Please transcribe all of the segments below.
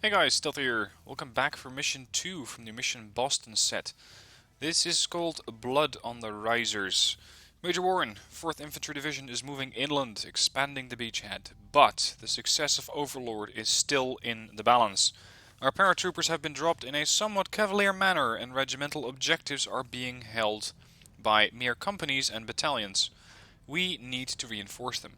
Hey guys, Stealth here. Welcome back for Mission 2 from the Mission Boston set. This is called Blood on the Risers. Major Warren, 4th Infantry Division is moving inland, expanding the beachhead, but the success of Overlord is still in the balance. Our paratroopers have been dropped in a somewhat cavalier manner, and regimental objectives are being held by mere companies and battalions. We need to reinforce them.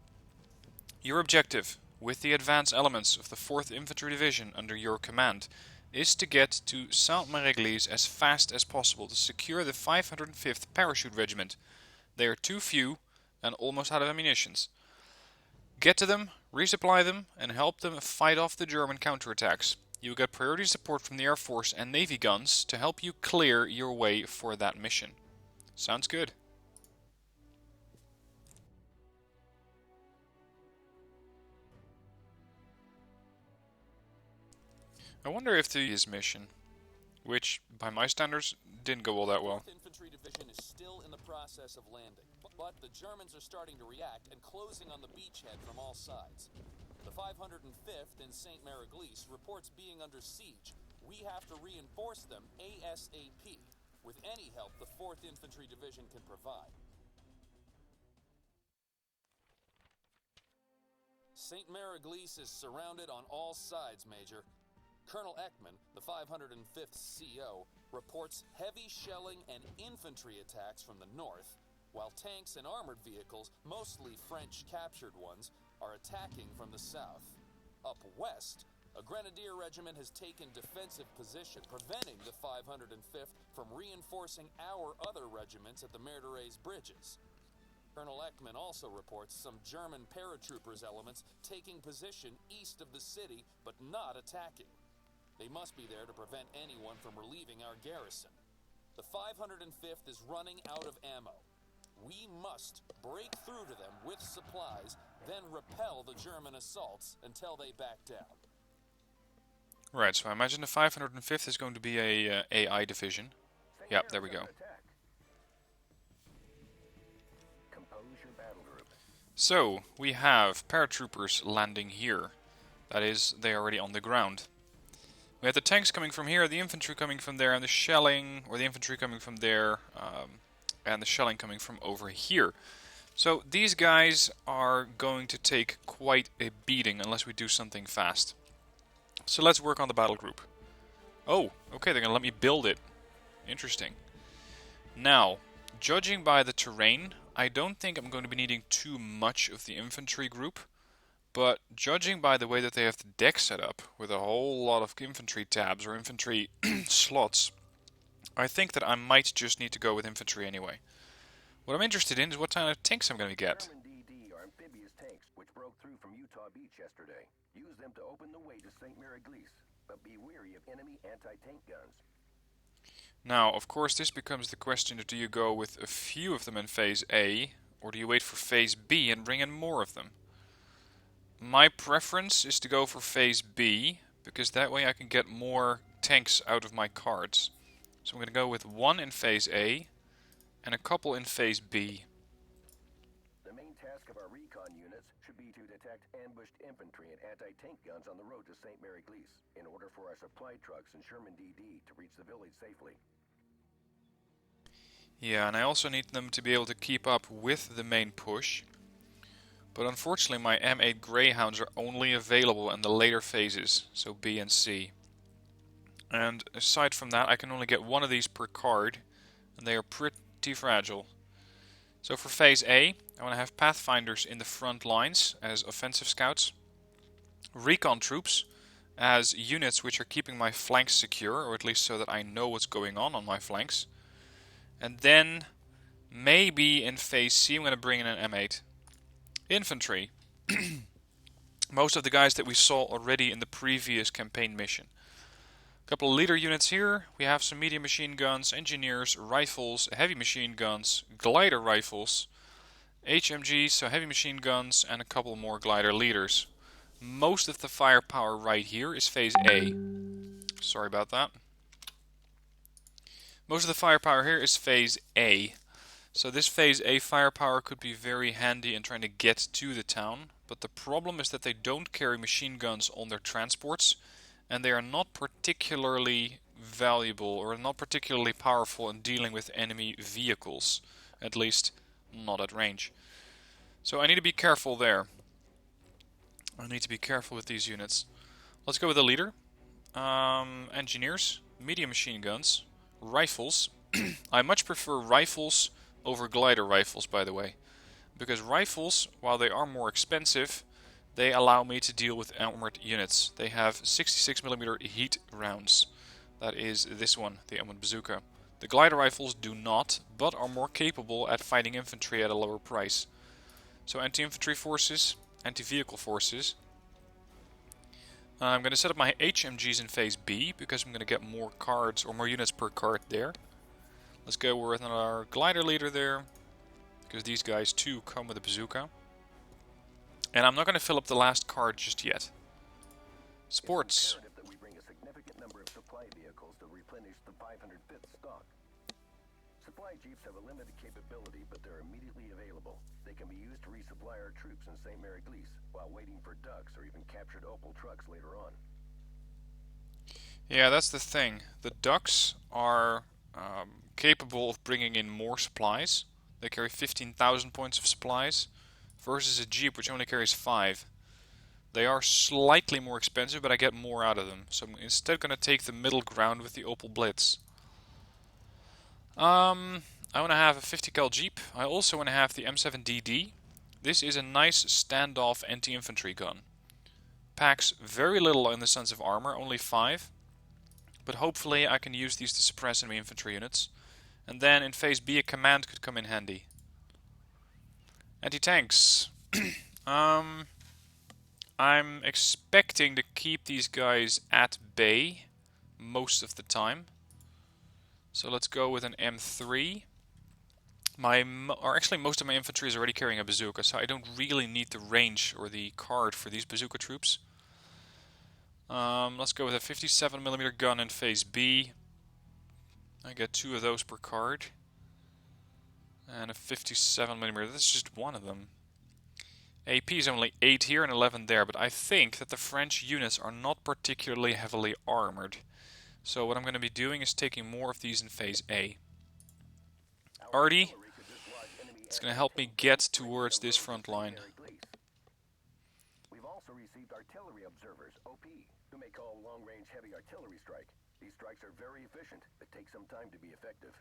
Your objective, with the advance elements of the 4th Infantry Division under your command, is to get to Sainte Mere Eglise as fast as possible to secure the 505th Parachute Regiment. They are too few and almost out of ammunitions. Get to them, resupply them, and help them fight off the German counterattacks. You will get priority support from the Air Force and Navy guns to help you clear your way for that mission. Sounds good. I wonder if his mission, which by my standards didn't go all that well. Infantry Division is still in the process of landing, but the Germans are starting to react and closing on the beachhead from all sides. The 505th in Sainte Mere Eglise reports being under siege. We have to reinforce them ASAP, with any help the 4th Infantry Division can provide. Sainte Mere Eglise is surrounded on all sides, Major. Colonel Ekman, the 505th CO, reports heavy shelling and infantry attacks from the north, while tanks and armored vehicles, mostly French-captured ones, are attacking from the south. Up west, a grenadier regiment has taken defensive position, preventing the 505th from reinforcing our other regiments at the Merderes bridges. Colonel Ekman also reports some German paratroopers elements taking position east of the city, but not attacking. They must be there to prevent anyone from relieving our garrison. The 505th is running out of ammo. We must break through to them with supplies, then repel the German assaults until they back down. Right, so I imagine the 505th is going to be a AI division. Yep, there we go. So, we have paratroopers landing here. That is, they are already on the ground. We have the tanks coming from here, the infantry coming from there, and the shelling, or the infantry coming from there, and the shelling coming from over here. So these guys are going to take quite a beating unless we do something fast. So let's work on the battle group. Oh, okay, they're going to let me build it. Interesting. Now, judging by the terrain, I don't think I'm going to be needing too much of the infantry group. But judging by the way that they have the deck set up, with a whole lot of infantry tabs or infantry slots, I think that I might just need to go with infantry anyway. What I'm interested in is what kind of tanks I'm going to get. German DD are amphibious tanks which broke through from Utah Beach yesterday. Use them to open the way to Sainte Mere Eglise, but be wary of enemy anti-tank guns. Now, of course, this becomes the question of do you go with a few of them in Phase A, or do you wait for Phase B and bring in more of them? My preference is to go for Phase B, because that way I can get more tanks out of my cards. So I'm going to go with one in Phase A, and a couple in Phase B. The main task of our recon units should be to detect ambushed infantry and anti-tank guns on the road to Sainte Mere Eglise, in order for our supply trucks and Sherman DD to reach the village safely. Yeah, and I also need them to be able to keep up with the main push. But unfortunately my M8 Greyhounds are only available in the later phases, so B and C. And aside from that, I can only get one of these per card, and they are pretty fragile. So for Phase A, I want to have Pathfinders in the front lines as offensive scouts, recon troops as units which are keeping my flanks secure, or at least so that I know what's going on my flanks. And then, maybe in Phase C I'm going to bring in an M8. Infantry. Most of the guys that we saw already in the previous campaign mission. A couple of leader units here. We have some medium machine guns, engineers, rifles, heavy machine guns, glider rifles, HMGs, so heavy machine guns, and a couple more glider leaders. Most of the firepower right here is Phase A. Sorry about that. Most of the firepower here is Phase A. So this Phase A firepower could be very handy in trying to get to the town, but the problem is that they don't carry machine guns on their transports, and they are not particularly valuable or not particularly powerful in dealing with enemy vehicles, at least not at range. So I need to be careful there. I need to be careful with these units. Let's go with the leader. Engineers, medium machine guns, rifles. I much prefer rifles over glider rifles, by the way, because rifles, while they are more expensive, they allow me to deal with armored units. They have 66mm heat rounds. That is this one, the M1 bazooka. The glider rifles do not, but are more capable at fighting infantry at a lower price. So anti-infantry forces, anti-vehicle forces. I'm going to set up my HMGs in phase B, because I'm going to get more cards or more units per card there. Let's go with our glider leader there, because these guys too come with a bazooka. And I'm not going to fill up the last card just yet. Sports. It's imperative that we bring a significant number of supply vehicles to replenish the 505th stock. Supply jeeps have a limited capability, but they're immediately available. They can be used to resupply our troops in Sainte Mere Eglise while waiting for ducks or even captured Opel trucks later on. Yeah, that's the thing. The ducks are capable of bringing in more supplies. They carry 15,000 points of supplies versus a jeep which only carries 5. They are slightly more expensive, but I get more out of them. So I'm instead going to take the middle ground with the Opel Blitz. I want to have a 50 cal Jeep. I also want to have the M7DD. This is a nice standoff anti-infantry gun. Packs very little in the sense of armor, only 5. But hopefully I can use these to suppress enemy infantry units. And then in phase B a command could come in handy. Anti-tanks. I'm expecting to keep these guys at bay most of the time. So let's go with an M3. Actually most of my infantry is already carrying a bazooka, so I don't really need the range or the card for these bazooka troops. Let's go with a 57mm gun in phase B. I get 2 of those per card. And a 57mm, that's just one of them. AP is only 8 here and 11 there, but I think that the French units are not particularly heavily armored. So what I'm going to be doing is taking more of these in phase A. Artie, it's going to help me get towards this front line. We've also received artillery observers, OP, who may call long-range heavy artillery strike. These strikes are very efficient, but take some time to be effective.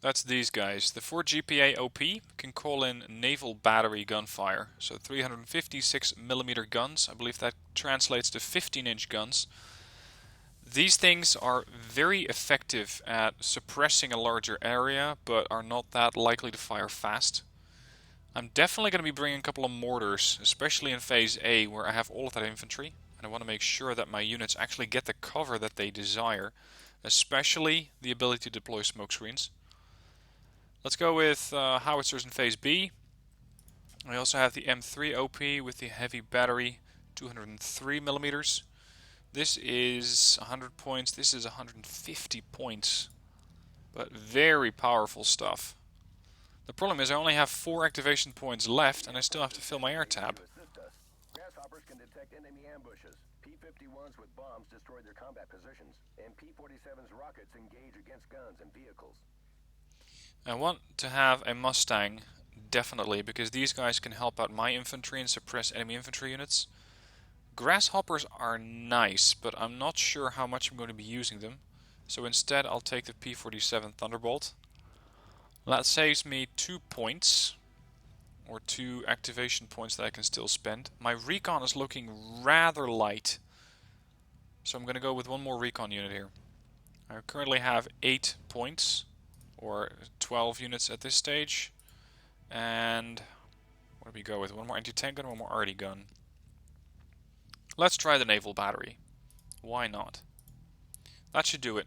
That's these guys. The 4 GPA OP can call in naval battery gunfire. So 356mm guns. I believe that translates to 15-inch guns. These things are very effective at suppressing a larger area, but are not that likely to fire fast. I'm definitely going to be bringing a couple of mortars, especially in phase A, where I have all of that infantry. And I want to make sure that my units actually get the cover that they desire, especially the ability to deploy smoke screens. Let's go with howitzers in phase B. We also have the M3 OP with the heavy battery, 203mm. This is 100 points, this is 150 points. But very powerful stuff. The problem is I only have 4 activation points left and I still have to fill my air tab. Grasshoppers can detect enemy ambushes. P-51s with bombs destroy their combat positions, and P-47's rockets engage against guns and vehicles. I want to have a Mustang, definitely, because these guys can help out my infantry and suppress enemy infantry units. Grasshoppers are nice, but I'm not sure how much I'm going to be using them. So instead I'll take the P-47 Thunderbolt. That saves me 2 points, or 2 activation points that I can still spend. My recon is looking rather light, so I'm going to go with one more recon unit here. I currently have 8 points, or 12 units at this stage. And what do we go with? One more anti-tank gun, one more arty gun. Let's try the naval battery. Why not? That should do it.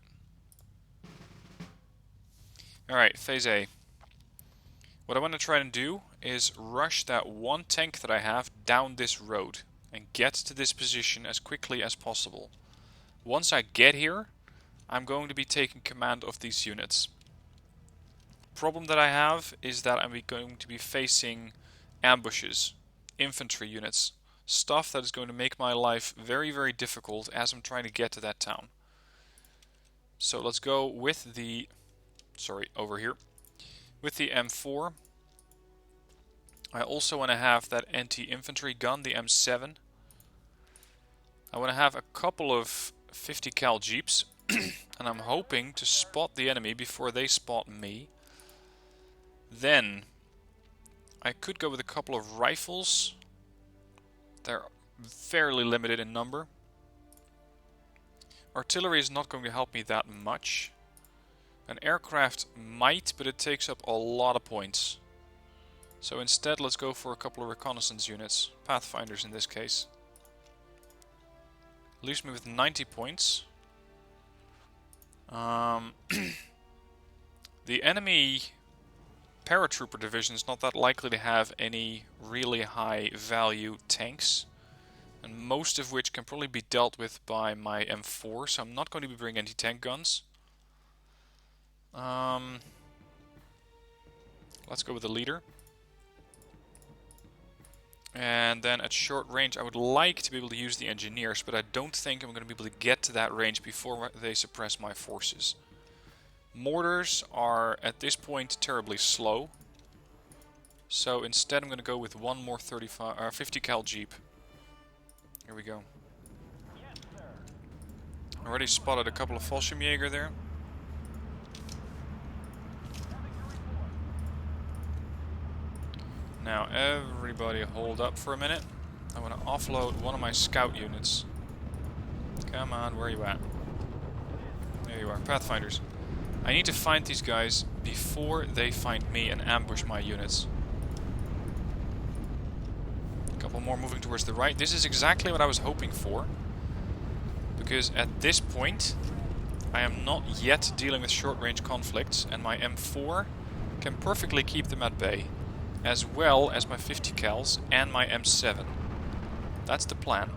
Alright, phase A. What I want to try and do is rush that one tank that I have down this road and get to this position as quickly as possible. Once I get here, I'm going to be taking command of these units. Problem that I have is that I'm going to be facing ambushes, infantry units. stuff that is going to make my life very, very difficult as I'm trying to get to that town. So let's go with the... Sorry, over here. With the M4. I also want to have that anti-infantry gun, the M7. I want to have a couple of 50 cal jeeps. And I'm hoping to spot the enemy before they spot me. Then I could go with a couple of rifles. They're fairly limited in number. Artillery is not going to help me that much. An aircraft might, but it takes up a lot of points. So instead let's go for a couple of reconnaissance units. Pathfinders in this case. Leaves me with 90 points. The enemy paratrooper division is not that likely to have any really high value tanks, and most of which can probably be dealt with by my M4, so I'm not going to be bringing anti-tank guns. Let's go with the leader. And then at short range I would like to be able to use the engineers, but I don't think I'm going to be able to get to that range before they suppress my forces. Mortars are at this point terribly slow, so instead I'm going to go with one more 50 cal jeep. Here we go. Already spotted a couple of Fallschirmjäger there. Now everybody hold up for a minute. I want to offload one of my scout units. Come on, where are you at? There you are, Pathfinders. I need to find these guys before they find me and ambush my units. A couple more moving towards the right. This is exactly what I was hoping for. Because at this point, I am not yet dealing with short-range conflicts, and my M4 can perfectly keep them at bay. As well as my 50 cals and my M7. That's the plan.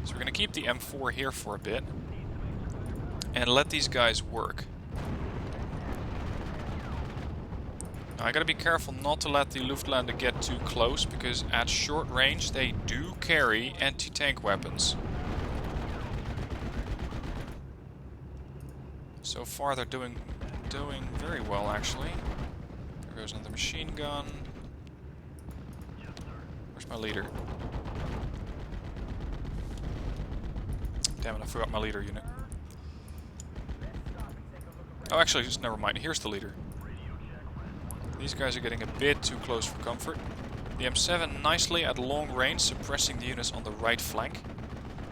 So we're going to keep the M4 here for a bit. And let these guys work. Now I gotta be careful not to let the Luftland get too close, because at short range they do carry anti-tank weapons. So far they're doing very well, actually. There goes another machine gun. Where's my leader? Damn it, I forgot my leader unit. Oh, actually, just never mind. Here's the leader. These guys are getting a bit too close for comfort. The M7 nicely at long range, suppressing the units on the right flank.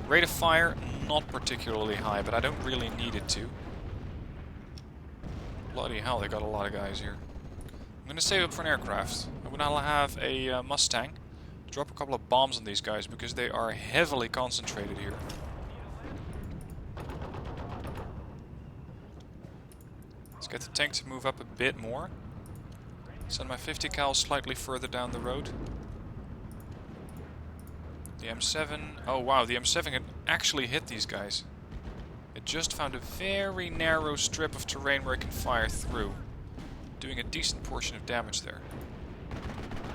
Rate of fire, not particularly high, but I don't really need it to. Bloody hell, they got a lot of guys here. I'm going to save up for an aircraft. I'm going to have a Mustang. Drop a couple of bombs on these guys, because they are heavily concentrated here. Let's get the tank to move up a bit more. Send my 50 cal slightly further down the road. The M7... Oh wow, the M7 can actually hit these guys. It just found a very narrow strip of terrain where it can fire through. Doing a decent portion of damage there.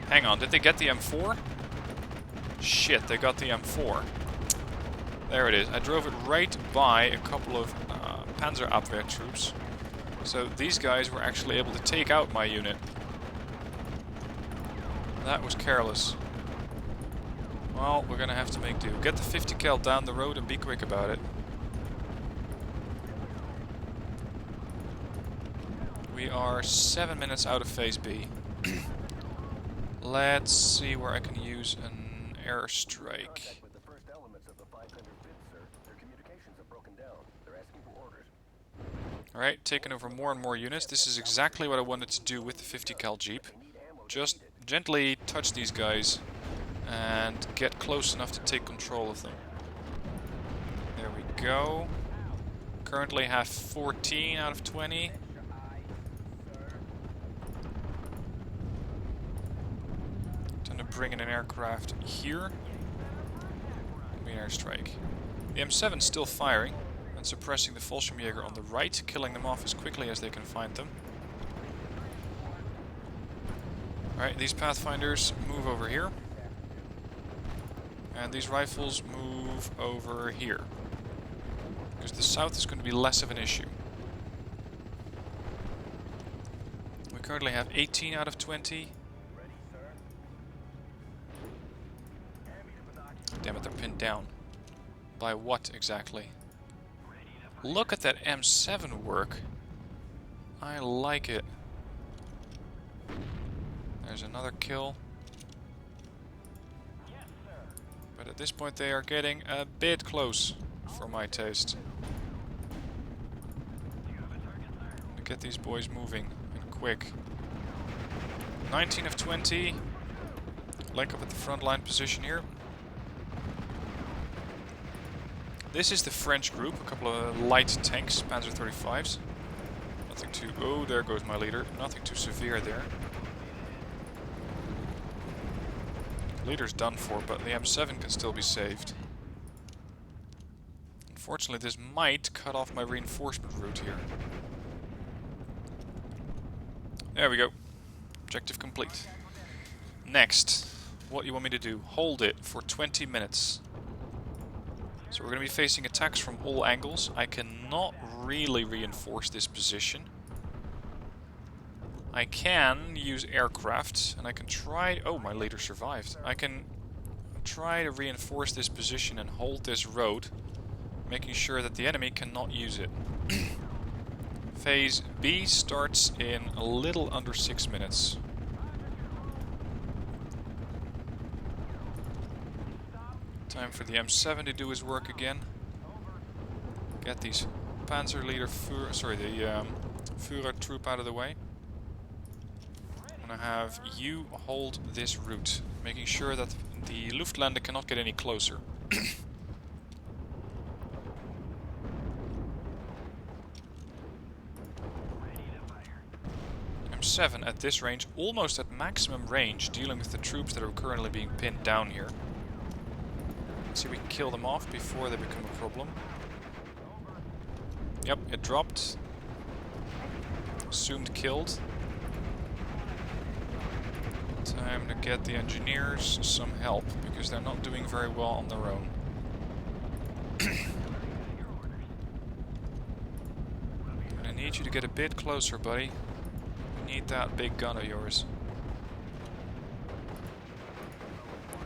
Hang on, did they get the M4? Shit, they got the M4. There it is. I drove it right by a couple of Panzerabwehr troops. So these guys were actually able to take out my unit. That was careless. Well, we're gonna have to make do. Get the 50 cal down the road and be quick about it. We are 7 minutes out of phase B. Let's see where I can use an airstrike. Alright, taking over more and more units. This is exactly what I wanted to do with the 50 cal jeep. Just gently touch these guys and get close enough to take control of them. There we go. Currently have 14 out of 20. Time to bring in an aircraft here. Give me an airstrike. The M7's still firing and suppressing the Fallschirmjäger on the right, killing them off as quickly as they can find them. Alright, these Pathfinders move over here. And these rifles move over here. Because the south is going to be less of an issue. We currently have 18 out of 20. Damn it, they're pinned down. By what exactly? Look at that M7 work. I like it. There's another kill. But at this point they are getting a bit close for my taste. Get these boys moving and quick. 19 of 20. Link up at the front line position here. This is the French group, a couple of light tanks, Panzer 35s. Nothing too... Oh, there goes my leader. Nothing too severe there. Leader's done for, but the M7 can still be saved. Unfortunately, this might cut off my reinforcement route here. There we go. Objective complete. Next, what do you want me to do? Hold it for 20 minutes. So we're going to be facing attacks from all angles. I cannot really reinforce this position. I can use aircraft, and I can try... Oh, my leader survived. I can try to reinforce this position and hold this road, making sure that the enemy cannot use it. Phase B starts in a little under 6 minutes. Time for the M7 to do his work again. Get these Panzer leader Führer troop out of the way. I'm gonna have you hold this route, making sure that the Luftlande cannot get any closer. M7 at this range, almost at maximum range, dealing with the troops that are currently being pinned down here. Let's see if we can kill them off before they become a problem. Yep, it dropped. Assumed killed. Time to get the engineers some help, because they're not doing very well on their own. I need you to get a bit closer, buddy. We need that big gun of yours.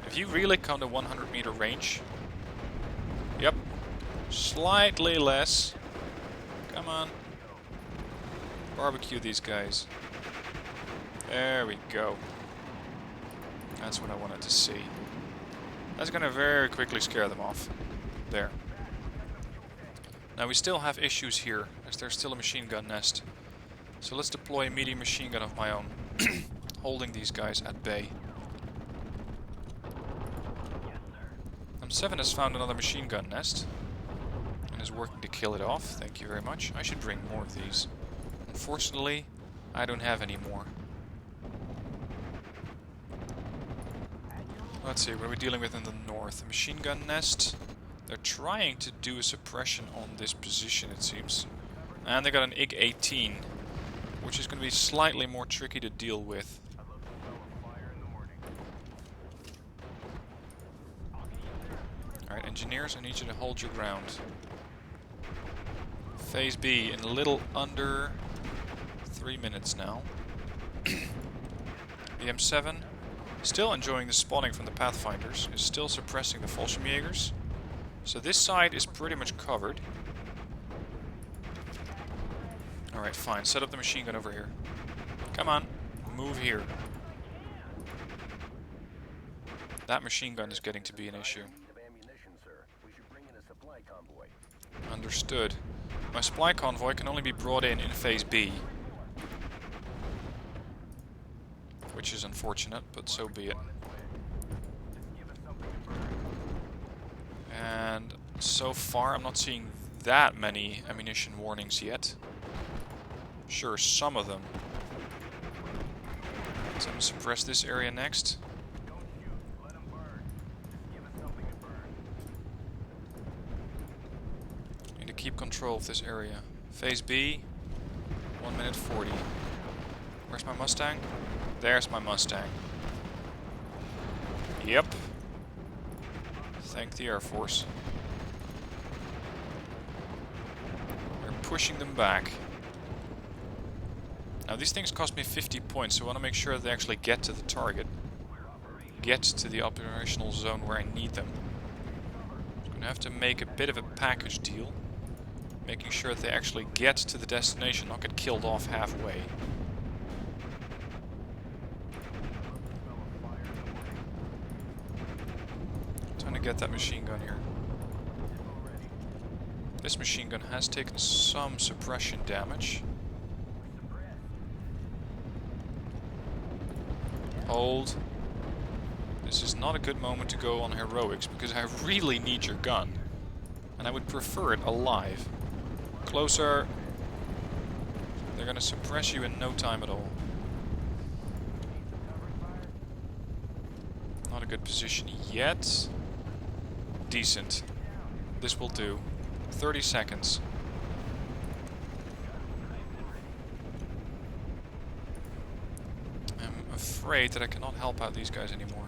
If you really come to 100 meter range... Yep. Slightly less. Come on. Barbecue these guys. There we go. That's what I wanted to see. That's going to very quickly scare them off. There. Now we still have issues here, as there's still a machine gun nest. So let's deploy a medium machine gun of my own, holding these guys at bay. M7 has found another machine gun nest, and is working to kill it off. Thank you very much. I should bring more of these. Unfortunately, I don't have any more. Let's see, what are we dealing with in the north? A machine gun nest. They're trying to do a suppression on this position, it seems. And they got an IG-18, which is going to be slightly more tricky to deal with. Alright, engineers, I need you to hold your ground. Phase B in a little under 3 minutes now. The M7, still enjoying the spawning from the Pathfinders, is still suppressing the Fallschirmjägers. So this side is pretty much covered. Alright, fine. Set up the machine gun over here. Come on. Move here. That machine gun is getting to be an issue. Understood. My supply convoy can only be brought in Phase B. Which is unfortunate, but so be it. And so far I'm not seeing that many ammunition warnings yet. Sure, some of them. So I'm going to suppress this area next. Need to keep control of this area. Phase B, 1 minute 40. Where's my Mustang? There's my Mustang. Yep. Thank the Air Force. We're pushing them back. Now these things cost me 50 points, so I want to make sure that they actually get to the target. Get to the operational zone where I need them. I'm going to have to make a bit of a package deal. Making sure that they actually get to the destination, not get killed off halfway. Trying to get that machine gun here. This machine gun has taken some suppression damage. Hold. This is not a good moment to go on heroics because I really need your gun. And I would prefer it alive. Closer. They're going to suppress you in no time at all. Not a good position yet. Decent. This will do. 30 seconds. I'm afraid that I cannot help out these guys anymore.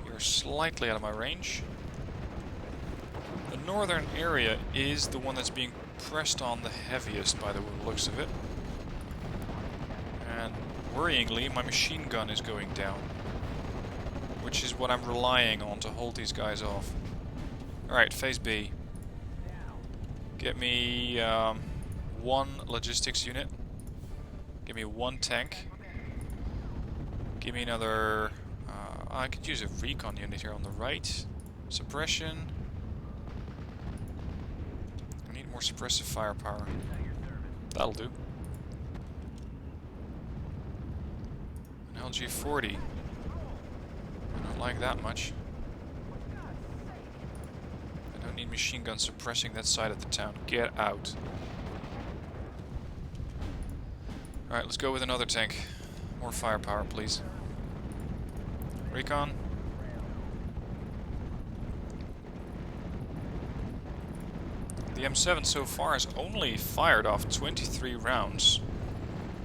You're slightly out of my range. The northern area is the one that's being pressed on the heaviest by the looks of it. And worryingly, my machine gun is going down. Which is what I'm relying on to hold these guys off. Alright, phase B. Get me one logistics unit. Give me one tank. Give me another... I could use a recon unit here on the right. Suppression. I need more suppressive firepower. That'll do. An LG-40. I don't like that much. I don't need machine guns suppressing that side of the town. Get out. Alright, let's go with another tank. More firepower, please. Recon. The M7 so far has only fired off 23 rounds.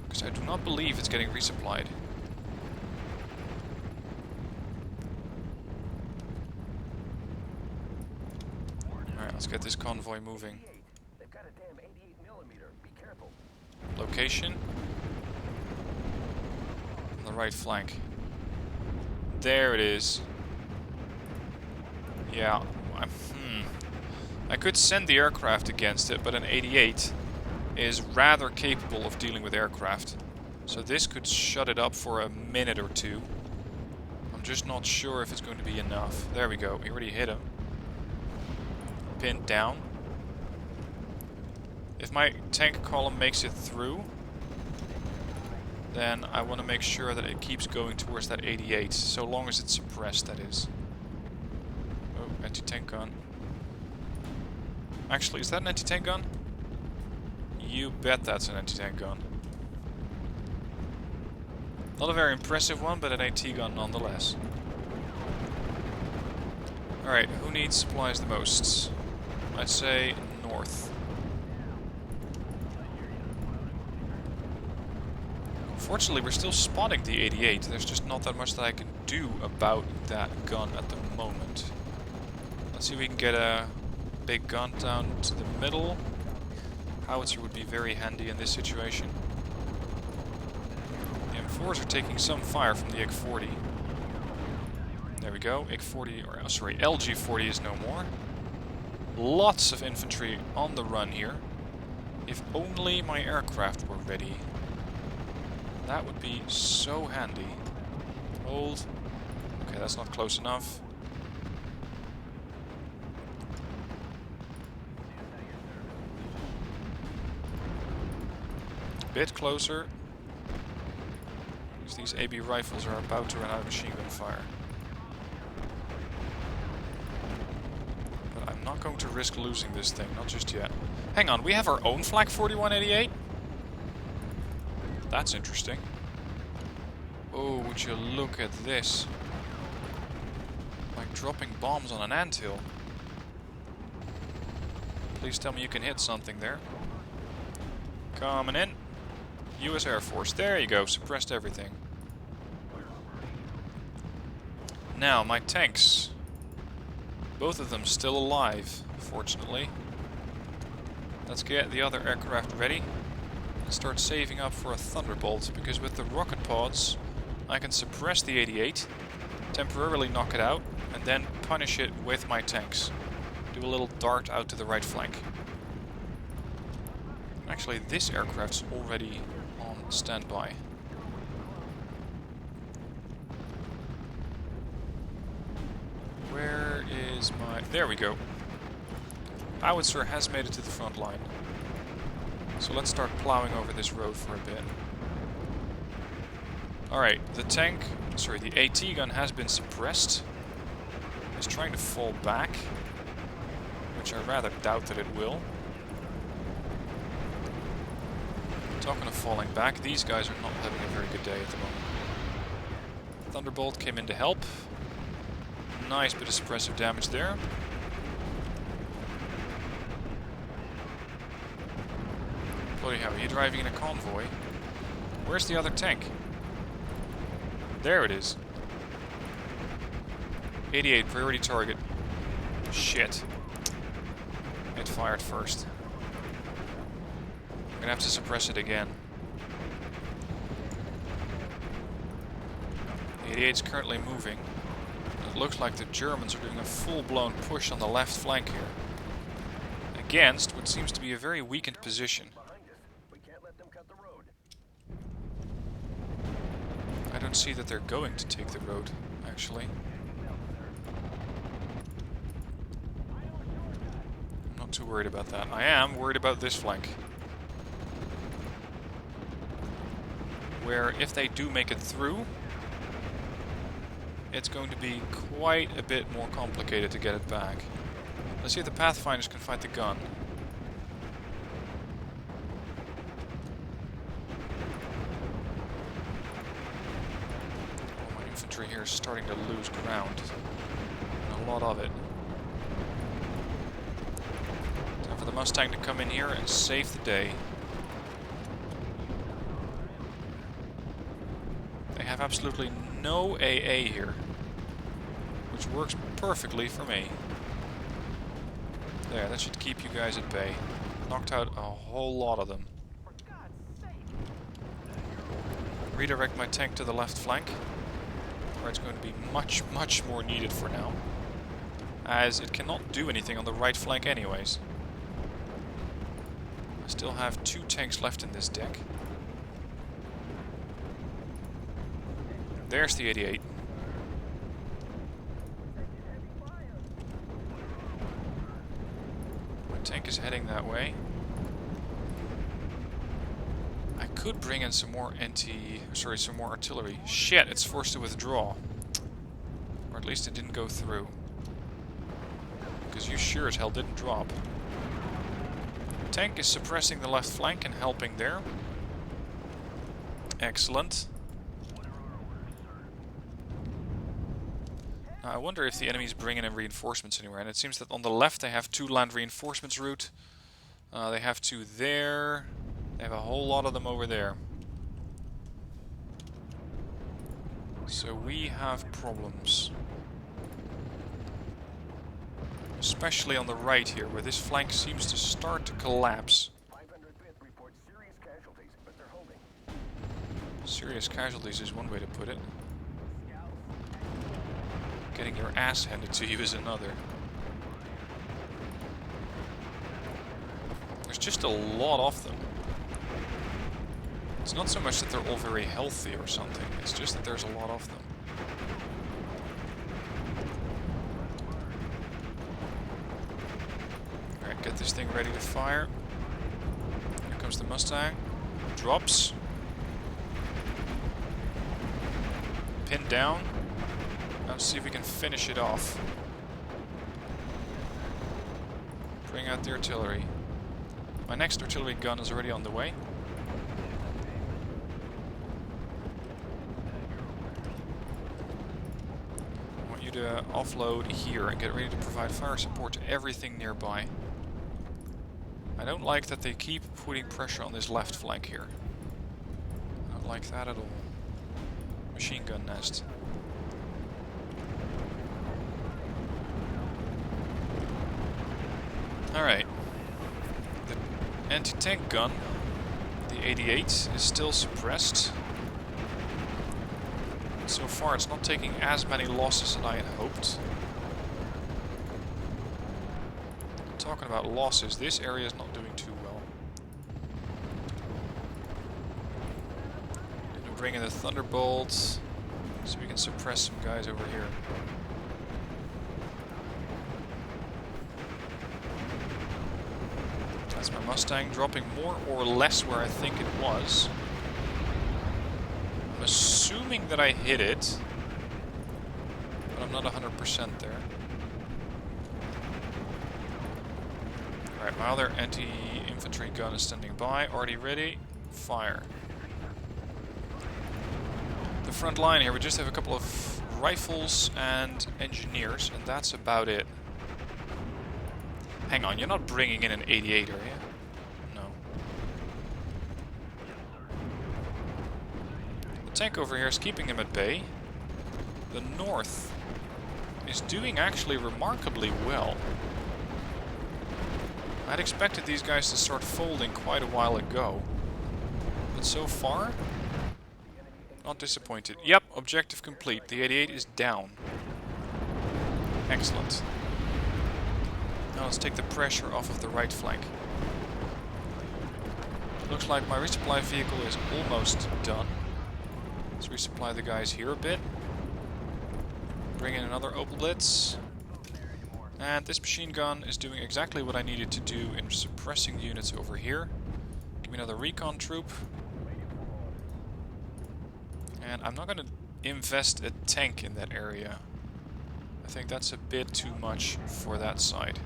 Because I do not believe it's getting resupplied. Alright, let's get this convoy moving. Location. On the right flank. There it is. Yeah. I could send the aircraft against it, but an 88 is rather capable of dealing with aircraft. So this could shut it up for a minute or two. I'm just not sure if it's going to be enough. There we go. We already hit him. Pinned down. If my tank column makes it through, then I want to make sure that it keeps going towards that 88, so long as it's suppressed, that is. Oh, anti-tank gun. Actually, is that an anti-tank gun? You bet that's an anti-tank gun. Not a very impressive one, but an AT gun nonetheless. Alright, who needs supplies the most? I'd say north. Fortunately, we're still spotting the 88. There's just not that much that I can do about that gun at the moment. Let's see if we can get a big gun down to the middle. Howitzer would be very handy in this situation. The M4s are taking some fire from the IG-40. There we go. IG-40, or sorry, LG-40 is no more. Lots of infantry on the run here. If only my aircraft were ready. That would be so handy. Hold. Okay, that's not close enough. A bit closer. Because these AB rifles are about to run out of machine gun fire. But I'm not going to risk losing this thing, not just yet. Hang on, we have our own Flak 4188? That's interesting. Oh, would you look at this. Like dropping bombs on an anthill. Please tell me you can hit something there. Coming in. US Air Force. There you go. Suppressed everything. Now, my tanks. Both of them still alive, fortunately. Let's get the other aircraft ready and start saving up for a Thunderbolt, because with the rocket pods I can suppress the 88, temporarily knock it out, and then punish it with my tanks. Do a little dart out to the right flank. Actually, this aircraft's already on standby. Where is my... There we go. Howitzer has made it to the front line. So let's start plowing over this road for a bit. Alright, the AT gun has been suppressed. It's trying to fall back, which I rather doubt that it will. Talking of falling back, these guys are not having a very good day at the moment. Thunderbolt came in to help. Nice bit of suppressive damage there. Bloody hell, are you driving in a convoy? Where's the other tank? There it is. 88, priority target. Shit. It fired first. I'm gonna have to suppress it again. The 88's currently moving. It looks like the Germans are doing a full-blown push on the left flank here, against what seems to be a very weakened position. I don't see that they're going to take the road, actually. I'm not too worried about that. I am worried about this flank, where if they do make it through, it's going to be quite a bit more complicated to get it back. Let's see if the Pathfinders can fight the gun. Oh, my infantry here is starting to lose ground. And a lot of it. Time for the Mustang to come in here and save the day. They have absolutely no AA here, which works perfectly for me. There, that should keep you guys at bay. Knocked out a whole lot of them. Redirect my tank to the left flank, where it's going to be much, much more needed for now, as it cannot do anything on the right flank anyways. I still have 2 tanks left in this deck. There's the 88. My tank is heading that way. I could bring in some more some more artillery. Shit, it's forced to withdraw. Or at least it didn't go through. Because you sure as hell didn't drop. Tank is suppressing the left flank and helping there. Excellent. Now, I wonder if the enemy's bringing in reinforcements anywhere, and it seems that on the left they have 2 land reinforcements route. They have 2 there. They have a whole lot of them over there. So we have problems. Especially on the right here, where this flank seems to start to collapse. 505th reports serious casualties, but they're holding. Serious casualties is one way to put it. Getting your ass handed to you is another. There's just a lot of them. It's not so much that they're all very healthy or something, it's just that there's a lot of them. Alright, get this thing ready to fire. Here comes the Mustang. Drops. Pinned down. Let's see if we can finish it off. Bring out the artillery. My next artillery gun is already on the way. I want you to offload here and get ready to provide fire support to everything nearby. I don't like that they keep putting pressure on this left flank here. I don't like that at all. Machine gun nest. Alright. The anti-tank gun, the 88, is still suppressed. So far it's not taking as many losses as I had hoped. Talking about losses, this area is not doing too well. Gonna bring in the Thunderbolts so we can suppress some guys over here. That's my Mustang dropping more or less where I think it was. I'm assuming that I hit it, but I'm not 100% there. Alright, my other anti-infantry gun is standing by, already ready. Fire. The front line here, we just have a couple of rifles and engineers, and that's about it. Hang on, you're not bringing in an 88, are you? No. The tank over here is keeping him at bay. The north is doing actually remarkably well. I'd expected these guys to start folding quite a while ago. But so far, not disappointed. Yep, objective complete. The 88 is down. Excellent. Now let's take the pressure off of the right flank. Looks like my resupply vehicle is almost done. Let's resupply the guys here a bit. Bring in another Opel Blitz. And this machine gun is doing exactly what I needed to do in suppressing the units over here. Give me another recon troop. And I'm not going to invest a tank in that area. I think that's a bit too much for that side.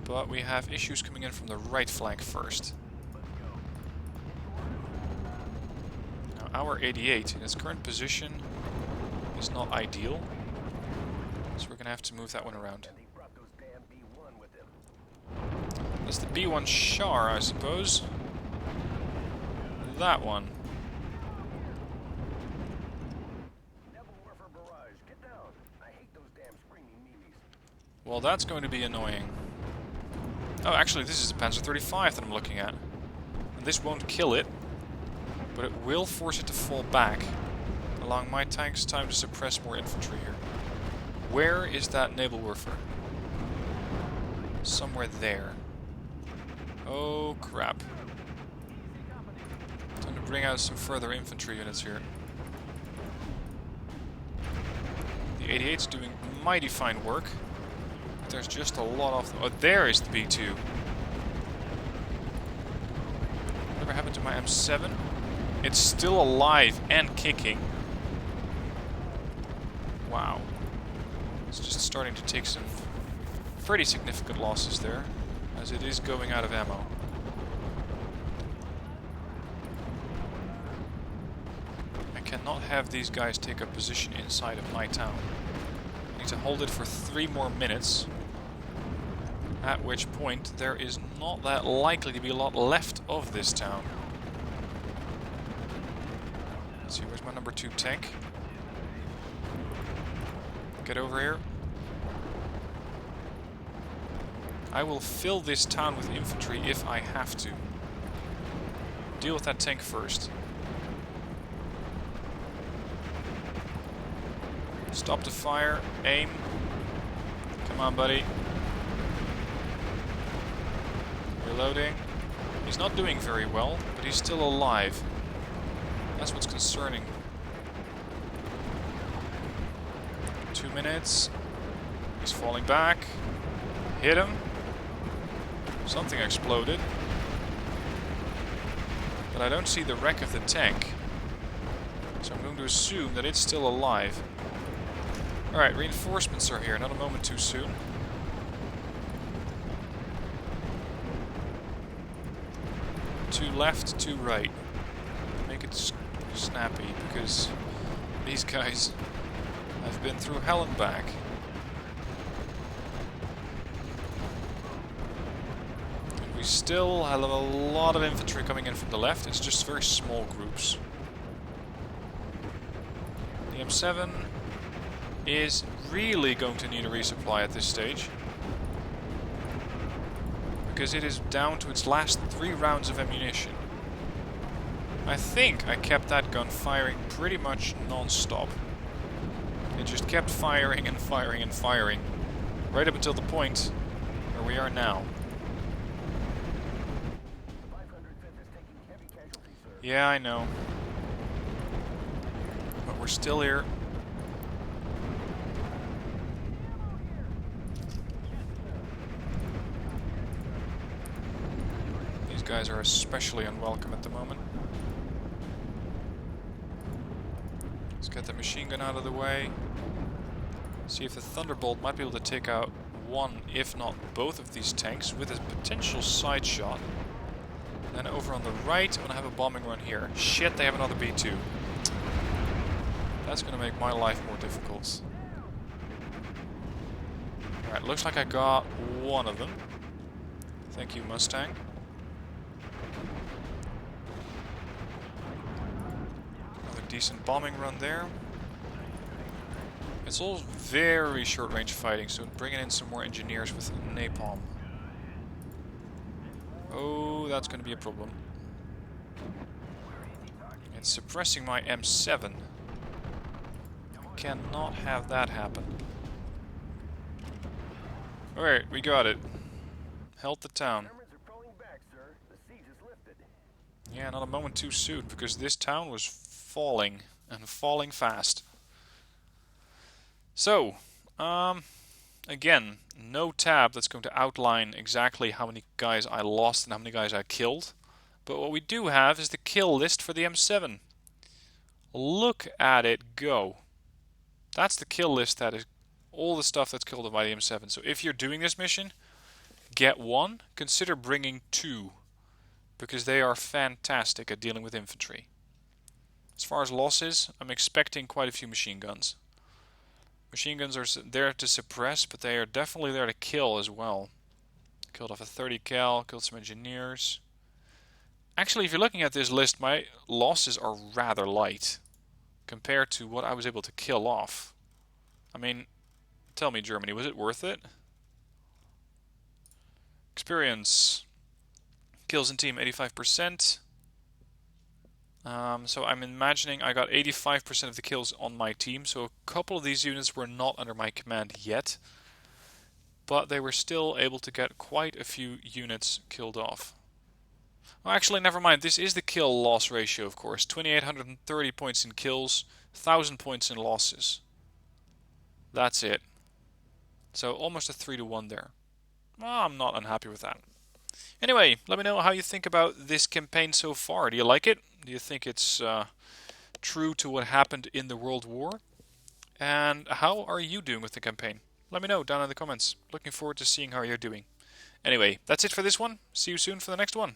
But we have issues coming in from the right flank first. Now our 88 in its current position is not ideal. So we're going to have to move that one around. That's the B1 Char, I suppose. That one. Well, that's going to be annoying. Oh, actually, this is a Panzer 35 that I'm looking at. And this won't kill it, but it will force it to fall back, allowing my tanks time to suppress more infantry here. Where is that naval warfare? Somewhere there. Oh crap. Time to bring out some further infantry units here. The 88's doing mighty fine work. But there's just a lot of them. Oh, there is the B2. Whatever happened to my M7? It's still alive and kicking. Wow. It's just starting to take some pretty significant losses there, as it is going out of ammo. I cannot have these guys take a position inside of my town. I need to hold it for 3 more minutes, at which point there is not that likely to be a lot left of this town. Let's see, where's my number 2 tank? Get over here. I will fill this town with infantry if I have to. Deal with that tank first. Stop the fire. Aim. Come on, buddy. Reloading. He's not doing very well, but he's still alive. That's what's concerning. 2 minutes. He's falling back. Hit him. Something exploded. But I don't see the wreck of the tank. So I'm going to assume that it's still alive. Alright, reinforcements are here. Not a moment too soon. Two left, two right. Make it snappy, because these guys have been through hell and back. And we still have a lot of infantry coming in from the left. It's just very small groups. The M7 is really going to need a resupply at this stage. because it is down to its last 3 rounds of ammunition. I think I kept that gun firing pretty much non-stop. It just kept firing and firing and firing, right up until the point where we are now. Yeah, I know. But we're still here. These guys are especially unwelcome at the moment. Let's get the machine gun out of the way. See if the Thunderbolt might be able to take out one, if not both of these tanks with a potential side shot. Then over on the right, I'm going to have a bombing run here. Shit, they have another B2. That's going to make my life more difficult. Alright, looks like I got one of them. Thank you, Mustang. Another decent bombing run there. It's all very short-range fighting, so bringing in some more engineers with napalm. Oh, that's going to be a problem. It's suppressing my M7. I cannot have that happen. Alright, we got it. Held the town. Yeah, not a moment too soon, because this town was falling, and falling fast. So, again, no tab that's going to outline exactly how many guys I lost and how many guys I killed. But what we do have is the kill list for the M7. Look at it go. That's the kill list, that is all the stuff that's killed by the M7. So if you're doing this mission, get one, consider bringing 2. Because they are fantastic at dealing with infantry. As far as losses, I'm expecting quite a few machine guns. Machine guns are there to suppress, but they are definitely there to kill as well. Killed off a 30 cal, killed some engineers. Actually, if you're looking at this list, my losses are rather light compared to what I was able to kill off. I mean, tell me, Germany, was it worth it? Experience. Kills in team, 85%. So I'm imagining I got 85% of the kills on my team, so a couple of these units were not under my command yet, but they were still able to get quite a few units killed off. Well, actually, never mind, this is the kill-loss ratio, of course. 2,830 points in kills, 1,000 points in losses. That's it. So almost a 3-to-1 there. Well, I'm not unhappy with that. Anyway, let me know how you think about this campaign so far. Do you like it? Do you think it's true to what happened in the World War? And how are you doing with the campaign? Let me know down in the comments. Looking forward to seeing how you're doing. Anyway, that's it for this one. See you soon for the next one.